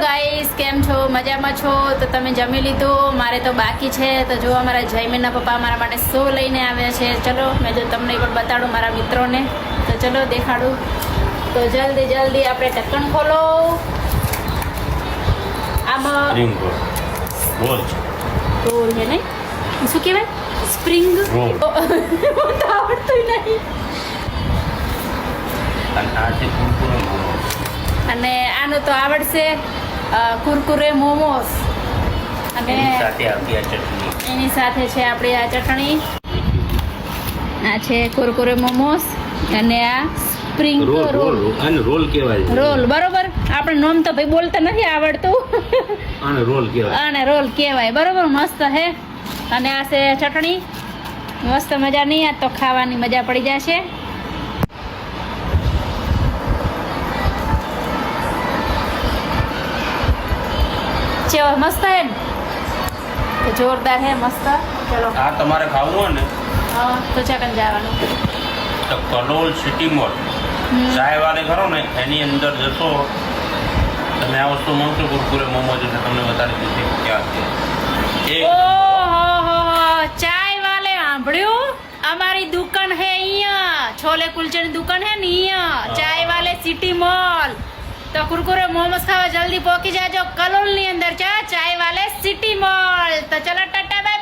Guys, કેમ છો? મજામાં છો? તો તમે જમી લીધું? મારે તો બાકી છે. તો જો અમારા જયમીનના પપ્પા મારા માટે શું લઈને આવ્યા છે. ચલો મેં જો તમને પણ બતાડું મારા મિત્રોને. તો ચલો દેખાડું. તો જલ્દી જલ્દી આપણે ઢક્કણ ખોલો. આમાં રોલ છે નહીં, શું કહેવાય? Spring roll. તો આવડતું નહીં. અને આનું તો આવડશે કુરકુરે મોમોસ. અને એની સાથે છે આપણી આ ચટણી. આ છે કુરકુરે મોમોસ અને આ સ્પ્રિંગ રોલ. આને રોલ કહેવાય. રોલ બરોબર. આપણે નામ તો ભાઈ બોલતા નથી આવડતું. આને રોલ કહેવાય. આને રોલ કહેવાય બરોબર. મસ્ત હે. અને આ છે ચટણી. મસ્ત મજાની. આ તો ખાવાની મજા પડી જશે. ચેવો મસ્ત હે ને? જોરદાર હે, મસ્ત. ચલો આ તમારે ખાવું હોય ને હા તો ચાકન જવાનું. તો કલોલ સિટી મોલ ચાય વાલે ખરો ને એની અંદર જશો તમે. આ વસ્તુ મળશે કુરકુરે મોમોજ એટલે તમને બતાડી દીધી ક્યાં છે. ઓહો, ચાય વાલે સાંભળ્યું? અમારી દુકાન હે અહીંયા. છોલે કુલચેની દુકાન હે ને અહીંયા. ચાય વાલે સિટી મોલ. તો કુરકુરે મોમોસ ખાવા જલ્દી પહોંચી જાજો કલોલ ની અંદર. ચાય વાલે સિટી મોલ. તો ચલો ટાટા.